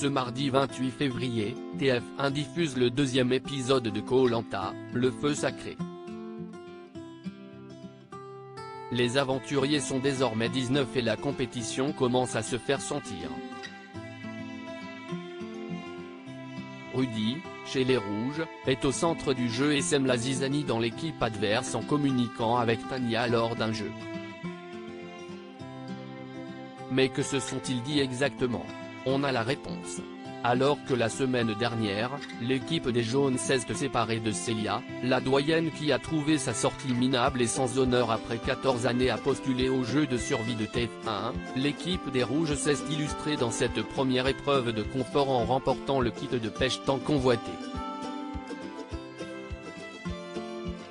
Ce mardi 28 février, TF1 diffuse le deuxième épisode de Koh-Lanta, le feu sacré. Les aventuriers sont désormais 19 et la compétition commence à se faire sentir. Rudy, chez les Rouges, est au centre du jeu et sème la zizanie dans l'équipe adverse en communiquant avec Tania lors d'un jeu. Mais que se sont-ils dit exactement? On a la réponse. Alors que la semaine dernière, l'équipe des Jaunes s'est séparée de Célia, la doyenne qui a trouvé sa sortie minable et sans honneur après 14 années à postuler au jeu de survie de TF1, l'équipe des Rouges s'est illustrée dans cette première épreuve de confort en remportant le kit de pêche tant convoité.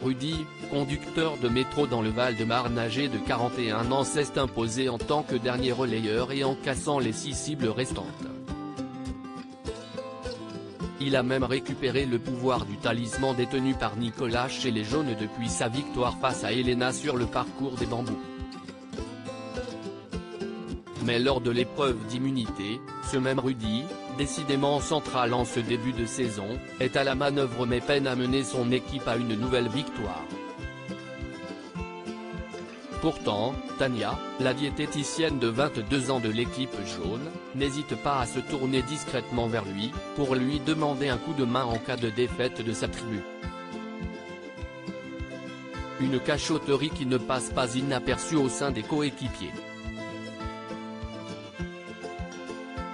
Rudy, conducteur de métro dans le Val-de-Marne âgé de 41 ans s'est imposé en tant que dernier relayeur et en cassant les 6 cibles restantes. Il a même récupéré le pouvoir du talisman détenu par Nicolas chez les Jaunes depuis sa victoire face à Elena sur le parcours des bambous. Mais lors de l'épreuve d'immunité, ce même Rudy, décidément central en ce début de saison, est à la manœuvre mais peine à mener son équipe à une nouvelle victoire. Pourtant, Tania, la diététicienne de 22 ans de l'équipe jaune, n'hésite pas à se tourner discrètement vers lui, pour lui demander un coup de main en cas de défaite de sa tribu. Une cachotterie qui ne passe pas inaperçue au sein des coéquipiers.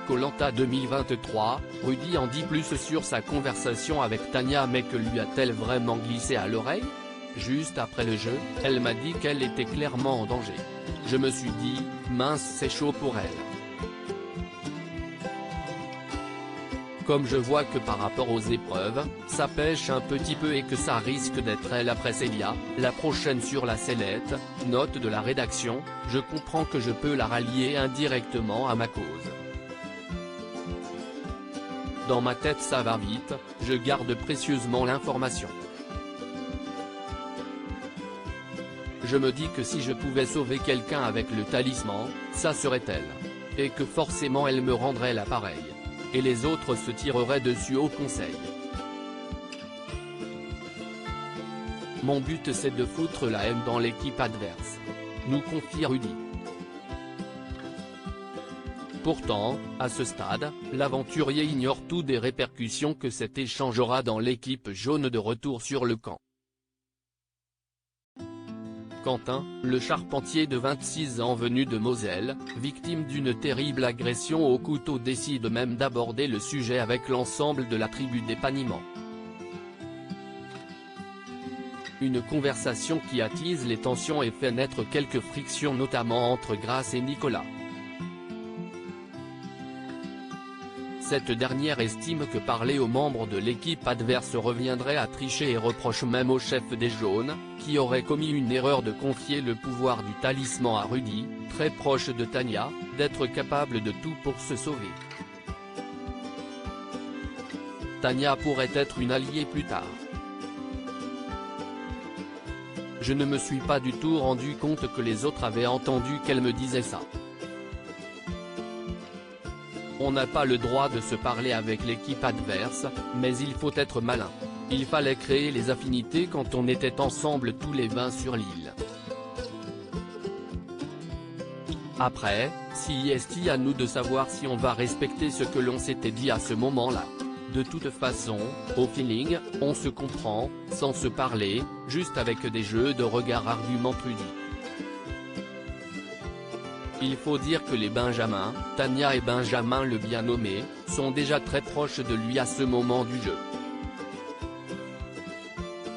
Koh-Lanta 2023, Rudy en dit plus sur sa conversation avec Tania mais que lui a-t-elle vraiment glissé à l'oreille? Juste après le jeu, elle m'a dit qu'elle était clairement en danger. Je me suis dit, mince c'est chaud pour elle. Comme je vois que par rapport aux épreuves, ça pêche un petit peu et que ça risque d'être elle après Célia, la prochaine sur la sellette, note de la rédaction, je comprends que je peux la rallier indirectement à ma cause. Dans ma tête ça va vite, je garde précieusement l'information. Je me dis que si je pouvais sauver quelqu'un avec le talisman, ça serait elle. Et que forcément elle me rendrait l'appareil. Et les autres se tireraient dessus au conseil. Mon but c'est de foutre la haine dans l'équipe adverse. Nous confie Rudy. Pourtant, à ce stade, l'aventurier ignore tout des répercussions que cet échange aura dans l'équipe jaune de retour sur le camp. Quentin, le charpentier de 26 ans venu de Moselle, victime d'une terrible agression au couteau décide même d'aborder le sujet avec l'ensemble de la tribu d'épaniment. Une conversation qui attise les tensions et fait naître quelques frictions notamment entre Grace et Nicolas. Cette dernière estime que parler aux membres de l'équipe adverse reviendrait à tricher et reproche même au chef des Jaunes, qui aurait commis une erreur de confier le pouvoir du talisman à Rudy, très proche de Tania, d'être capable de tout pour se sauver. Tania pourrait être une alliée plus tard. Je ne me suis pas du tout rendu compte que les autres avaient entendu qu'elle me disait ça. On n'a pas le droit de se parler avec l'équipe adverse, mais il faut être malin. Il fallait créer les affinités quand on était ensemble tous les 20 sur l'île. Après, si est à nous de savoir si on va respecter ce que l'on s'était dit à ce moment-là. De toute façon, au feeling, on se comprend, sans se parler, juste avec des jeux de regard argumentent Rudy. Il faut dire que les Benjamins, Tania et Benjamin le bien nommé, sont déjà très proches de lui à ce moment du jeu.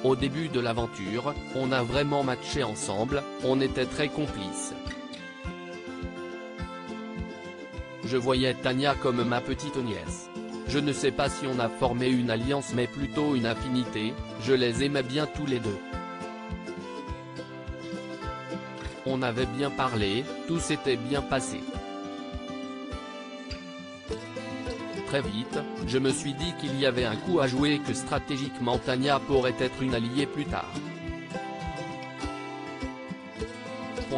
Au début de l'aventure, on a vraiment matché ensemble, on était très complices. Je voyais Tania comme ma petite nièce. Je ne sais pas si on a formé une alliance mais plutôt une affinité, je les aimais bien tous les deux. On avait bien parlé, tout s'était bien passé. Très vite, je me suis dit qu'il y avait un coup à jouer et que stratégiquement Tania pourrait être une alliée plus tard.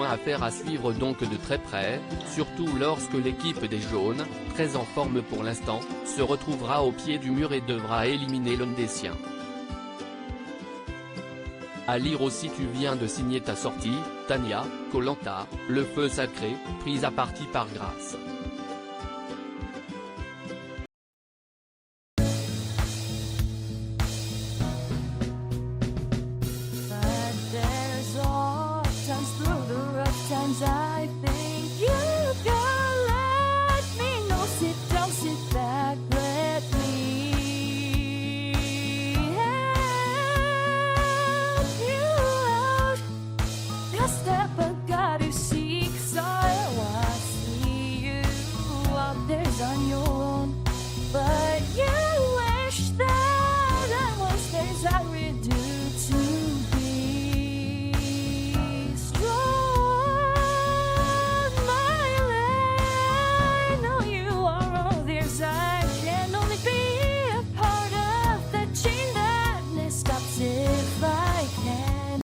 Affaire à suivre donc de très près, surtout lorsque l'équipe des jaunes, très en forme pour l'instant, se retrouvera au pied du mur et devra éliminer l'un des siens. À lire aussi: tu viens de signer ta sortie, Tania, Koh Lanta, le feu sacré, prise à partie par Grace.